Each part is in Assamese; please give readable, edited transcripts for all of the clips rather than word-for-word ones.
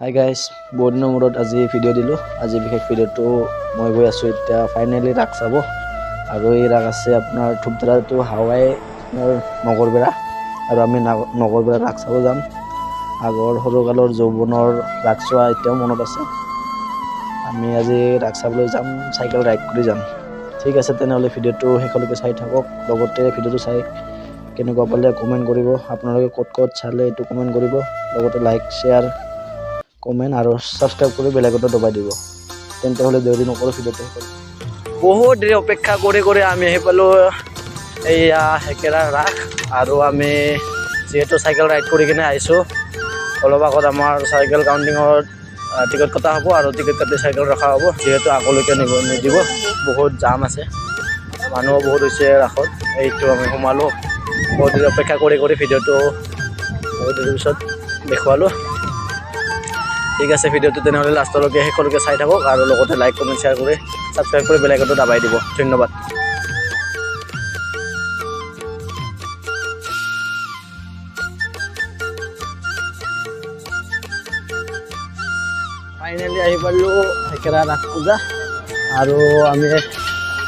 হাই গাইজ, বহুত দিনৰ মূৰত আজি ভিডিঅ' দিলোঁ। আজি বিশেষ ভিডিঅ'টো মই গৈ আছোঁ এতিয়া ফাইনেলি ৰাস চাব। আৰু এই ৰাস আছে আপোনাৰ ধূপধাৰাটো হাৱাই আপোনাৰ নগৰবেৰা, আৰু আমি নগৰবেৰা ৰাস চাব যাম। আগৰ সৰুকালৰ যৌৱনৰ ৰাস চোৱা এতিয়াও মনত আছে। আমি আজি ৰাস চাবলৈ যাম, চাইকেল ৰাইড কৰি যাম। ঠিক আছে, তেনেহ'লে ভিডিঅ'টো শেষলৈকে চাই থাকক। লগতে ভিডিঅ'টো চাই কেনেকুৱা পালে কমেণ্ট কৰিব। আপোনালোকে ক'ত চালে এইটো কমেণ্ট কৰিব। লগতে লাইক, শ্বেয়াৰ, কমেণ্ট আৰু ছাবস্ক্ৰাইব কৰি বেলেগতো দবাই দিব। তেন্তে হ'লে দেৰি নকৰোঁ, ভিডিঅ'টো শেষ। বহুত দেৰি অপেক্ষা কৰি আমি আহি পালোঁ এইয়া হেকেৰা ৰাস। আৰু আমি যিহেতু চাইকেল ৰাইড কৰি কিনে আহিছোঁ, অলপ আগত আমাৰ চাইকেল কাউণ্টিঙত টিকট কটা হ'ব আৰু টিকট কাটি চাইকেল ৰখা হ'ব। যিহেতু আগলৈকে নিদিব, বহুত জাম আছে, মানুহো বহুত হৈছে ৰাসত। এইটো আমি সোমালোঁ, বহুত দেৰি অপেক্ষা কৰি ভিডিঅ'টো বহুত দেৰিৰ পিছত দেখুৱালোঁ। ঠিক আছে, ভিডিঅ'টো তেনেহ'লে লাষ্টলৈকে শেষলৈকে চাই থাকক আৰু লগতে লাইক, কমেণ্ট, শ্বেয়াৰ কৰি ছাবস্ক্ৰাইব কৰি বেলেগতো দাবাই দিব। ধন্যবাদ। ফাইনেলি আহি পালোঁ হেকেৰা ৰাস পূজা, আৰু আমি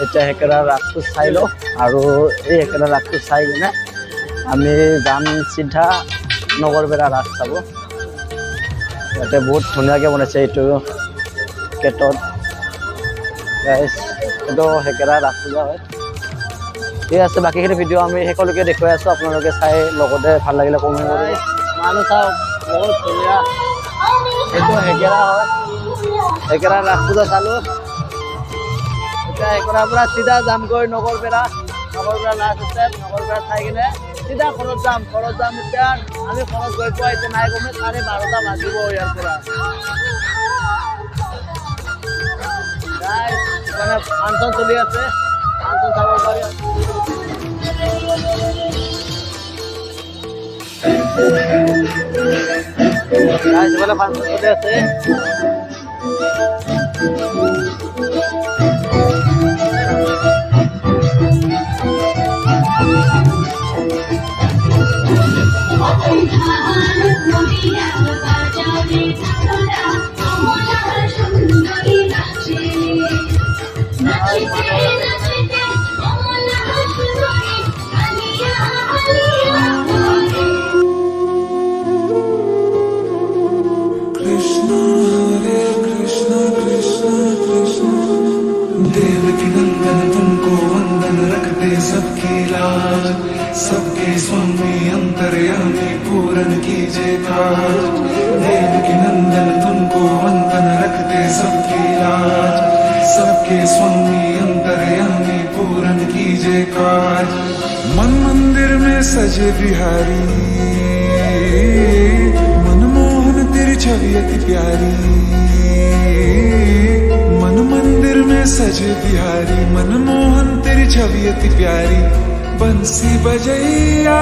এতিয়া হেকেৰা ৰাসটো চাই লওঁ। আৰু এই হেকেৰা ৰাসটো চাই কিনে আমি যাম চিধা নগৰবেৰা ৰাস চাব। ইয়াতে বহুত ধুনীয়াকৈ বনাইছে এইটো গেটত। এইটো হেকেৰা ৰাস পূজা হয়। ঠিক আছে, বাকীখিনি ভিডিঅ' আমি শেষলৈকে দেখুৱাই আছোঁ, আপোনালোকে চাই লগতে ভাল লাগিলে কমেণ্ট কৰিব। মানুহ চাওক, বহুত ধুনীয়া। এইটো হেকেৰা হয়, হেকেৰা ৰাস পূজা চালোঁ। এতিয়া হেকেৰাৰ পৰা চিধা যামগৈ নগৰবেৰা লাষ্ট ষ্টেপ। নগৰবেৰা চাই কিনে চিধা ঘৰত যাম। এতিয়া আমি ঘৰত গৈ পোৱা এতিয়া নাই কমে 12:30 বাজিব ইয়াৰ পৰা। মানে ফাংচন চলি আছে, ফাংচন চাব পাৰি। সেইফালে ফাংচন চলি আছে। देवकी नंदन तुमको वंदन रखते सबकी लाज, सबके स्वामी अंतर्यामी पूरन कीजे काज। देवकी नंदन तुमको वंदन रखते सबकी लाज, सबके स्वामी अंतर्यामी पूरन कीजे काज। मन मंदिर में सजे बिहारी, मनमोहन तेरी छवि अति प्यारी। मन मंदिर में सजे बिहारी, मनमोहन तेरी छवि अति प्यारी। बंसी बजैया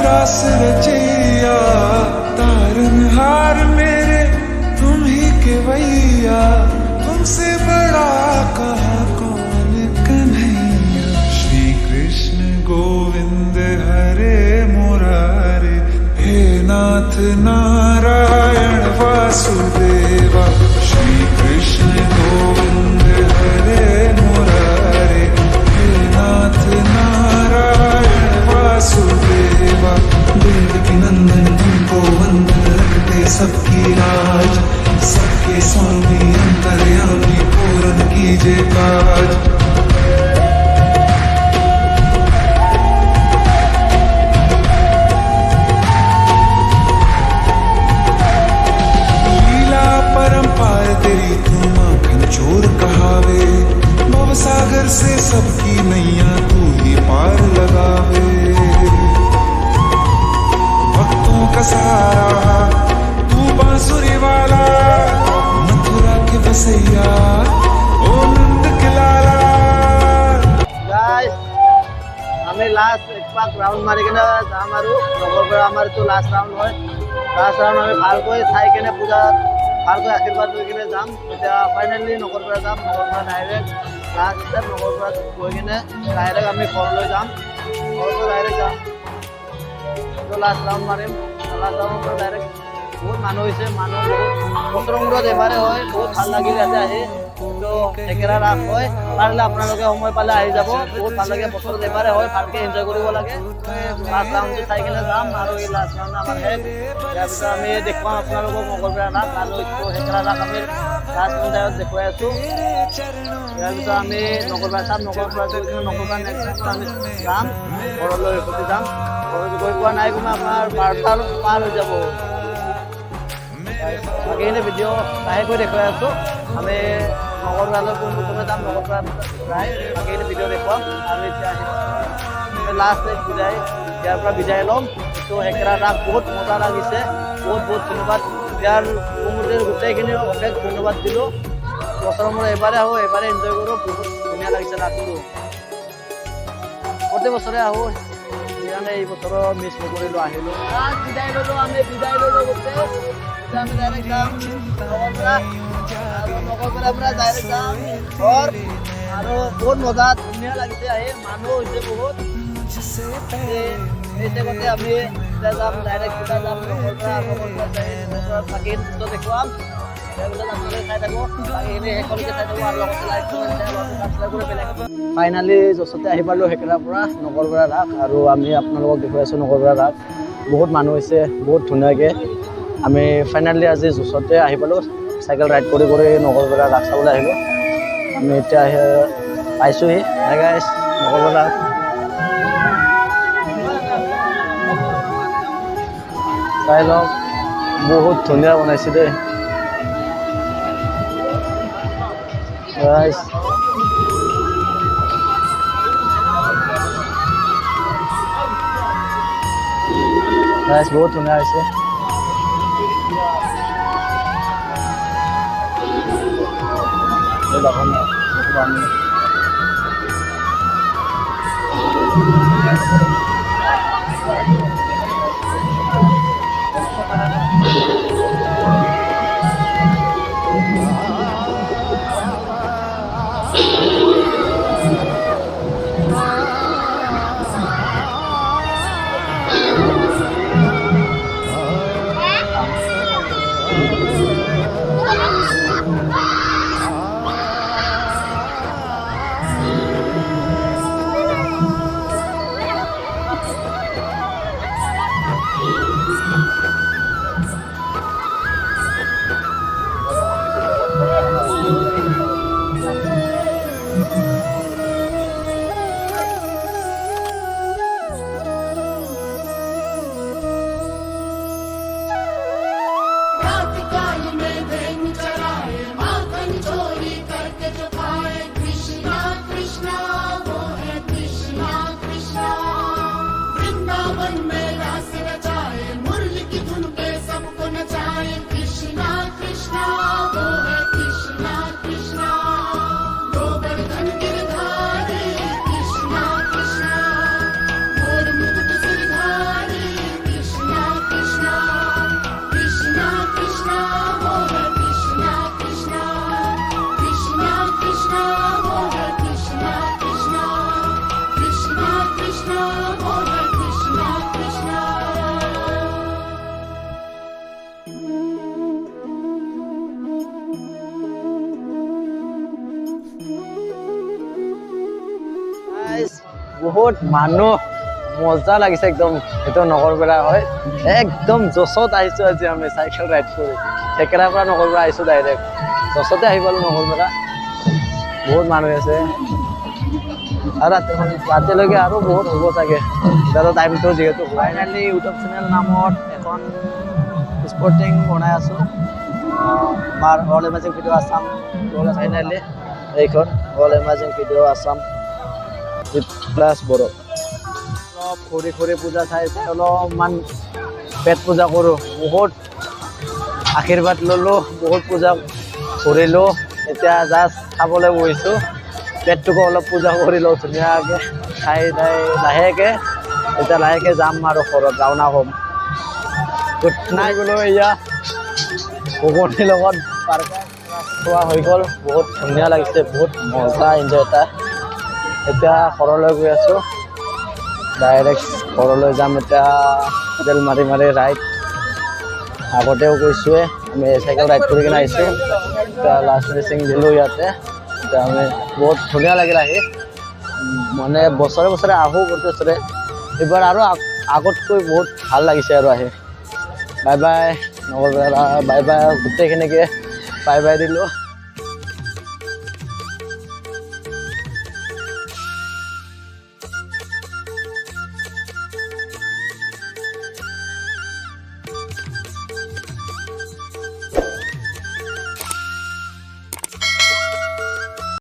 रास रचैया, तारनहार मेरे तुम ही केवैया। तुमसे बड़ा कहा कौन कन्हैया। श्री कृष्ण गोविंद हरे मुरारे, हे नाथ नारायण वासुदेवा। श्री कृष्ण गोविंद हरे मुरारे, हे नाथ नारायण वासुदेवा। देवकी नंदन तुमको वंदन रखते सबकी लाज, सबके स्वामी अंतर्यामी पूरन कीजे काज। तेरी तुम आँखन चोर कहावे, भवसागर से सबकी नैया तू ही पार लगावे। भक्तों का सहारा तू बांसुरी वाला, मथुरा के बसैया ओ नंद के लाला। गाइस, আমি লাষ্ট এক পাক ৰাউণ্ড মাৰি কিনে যাম আৰু নগৰবেৰা আমাৰ এইটো লাষ্ট ৰাউণ্ড হয়। লাষ্ট ৰাউণ্ড আমি ভালকৈ চাই কিনে পূজাত ভালকৈ আশীৰ্বাদ লৈ কিনে যাম। এতিয়া ফাইনেলি নগৰবেৰা যাম। নগৰবেৰা ডাইৰেক্ট লাষ্ট ষ্টেপ, নগৰবেৰাত গৈ কিনে ডাইৰেক্ট আমি ঘৰলৈ যাম। ঘৰলৈ ডাইৰেক্ট যাম, লাষ্ট ৰাউণ্ড মাৰিম। লাষ্ট ৰাউণ্ডৰ পৰা ডাইৰেক্ট বহুত মানুহ হৈছে, মানুহ বহুত বছৰৰ মূৰত এবাৰে হয়, বহুত ভাল লাগিল ইয়াতে আহি। তো থেকেৰা ৰাস হয়, পাৰিলে আপোনালোকে সময় পালে আহি যাব, বহুত ভাল লাগে। বছৰত এবাৰে হয়, ভালকে এনজয় কৰিব লাগে। লাষ্ট ৰাউণ্ডটো চাই কিনে যাম আৰু এই লাষ্ট ৰাউণ্ড আমাৰ শেষ। ইয়াৰ পিছত আমি দেখুৱাম আপোনালোকক মঙ্গলবেৰা ৰাস আৰু থেকেৰা ৰাস আমি লাষ্ট পৰ্যায়ত দেখুৱাই আছোঁ। ইয়াৰ পিছত আমি নগৰবাৰ চাম, নগৰবাৰ নেক্সট আমি যাম ঘৰলৈ উভতি যাম। ঘৰত গৈ পোৱা নাই কমে আপোনাৰ 12টাৰ পাৰ হৈ যাব। বাকীখিনি ভিডিঅ' লাহেকৈ দেখুৱাই আছোঁ। আমি নগৰবাৰলৈ কোনটো যাম, নগৰবাৰ নাই বাকীখিনি ভিডিঅ' দেখুৱাম। আৰু এতিয়া লাষ্ট বিদায়, ইয়াৰ পৰা বিদায় ল'ম। তো থেকেৰা ৰাস বহুত মজা লাগিছে, বহুত বহুত ধন্যবাদ। ইয়াৰ কমিটিৰ গোটেইখিনি অশেষ ধন্যবাদ দিলোঁ। বছৰৰ মূৰত এবাৰে আহোঁ, এবাৰে এনজয় কৰোঁ, বহুত ধুনীয়া লাগিছে ৰাসটো। প্ৰতি বছৰে আহোঁ, সেইকাৰণে এই বছৰো মিছ নকৰিলোঁ, আহিলোঁ। বিদায় ল'লোঁ, আমি বিদায় ল'লোঁ গোটেই। এতিয়া আমি ডাইৰেক্ট যাম নগৰপেৰাৰ পৰা ডাইৰেক্ট যাম ঘৰ। আৰু বহুত মজা ধুনীয়া লাগিছে আহি, মানুহ হৈছে বহুত। এই জেগাতে আমি এতিয়া যাম, ডাইৰেক্ট চিধা যাম নগৰপেৰা থাকি দেখুৱাম। ফাইনেলি জচতে আহি পালোঁ থেকেৰাৰ পৰা নগৰপেৰা ৰাস। আৰু আমি আপোনালোকক দেখুৱাই আছোঁ নগৰপেৰা ৰাস। বহুত মানুহ হৈছে, বহুত ধুনীয়াকৈ। আমি ফাইনেলি আজি জচতে আহি পালোঁ, চাইকেল ৰাইড কৰি কৰি নগৰপেৰা ৰাস চাবলৈ আহিলোঁ। আমি এতিয়া পাইছোঁহি গাইছ নগৰপেৰা ৰাস। চাই লওক, বহুত ধুনীয়া বনাইছে দেই গাইছ। গাইছ বহুত ধুনীয়া হৈছে। বহুত মানুহ, মজা লাগিছে একদম। সেইটো নগৰপেৰা হয়, একদম জচত আহিছোঁ আজি আমি চাইকেল ৰাইড কৰি। থেকেৰাৰ পৰা নগৰপেৰা আহিছোঁ ডাইৰেক্ট, জচতে আহি পালোঁ নগৰপেৰা। বহুত মানুহ আছে আৰু ৰাতিলৈকে আৰু বহুত হ'ব চাগে, এতিয়াতো টাইমটো যিহেতু। ফাইনেলি ইউটিউব চেনেল নামত এখন স্পৰ্টিং বনাই আছোঁ। আমাৰ all amazing video' Assam finally এইখন all amazing video' Assam plus Bodo. অলপ ঘূৰি ঘূৰি পূজা চাই চাই অলপমান পেট পূজা কৰোঁ। বহুত আশীৰ্বাদ ল'লোঁ, বহুত পূজা ঘূৰিলোঁ। এতিয়া জাষ্ট খাবলৈ বহিছোঁ, পেটটোকো অলপ পূজা কৰি লওঁ ধুনীয়াকৈ। খাই খাই লাহেকৈ এতিয়া লাহেকৈ যাম আৰু ঘৰত ৰাওনা হ'ম। গুড নাইট বোলো। এয়া ঘুগুনিৰ লগত পাৰ্কা খোৱা হৈ গ'ল, বহুত ধুনীয়া লাগিছে, বহুত মজা এনজয় এটা। এতিয়া ঘৰলৈ গৈ আছোঁ, ডাইৰেক্ট ঘৰলৈ যাম এতিয়া। পেডেল মাৰি মাৰি ৰাইড আগতেও কৈছোঁৱে। আমি চাইকেল ৰাইড কৰি কিনে আহিছোঁ এতিয়া লাষ্ট ৰেচিং দিলোঁ ইয়াতে এতিয়া আমি বহুত ধুনীয়া লাগিল আহি মানে বছৰে বছৰে আহোঁ প্ৰতি বছৰে এইবাৰ আৰু আগতকৈ বহুত ভাল লাগিছে আৰু আহি bye bye Nagarbera bye bye গোটেইখিনিকে বাই বাই দিলোঁ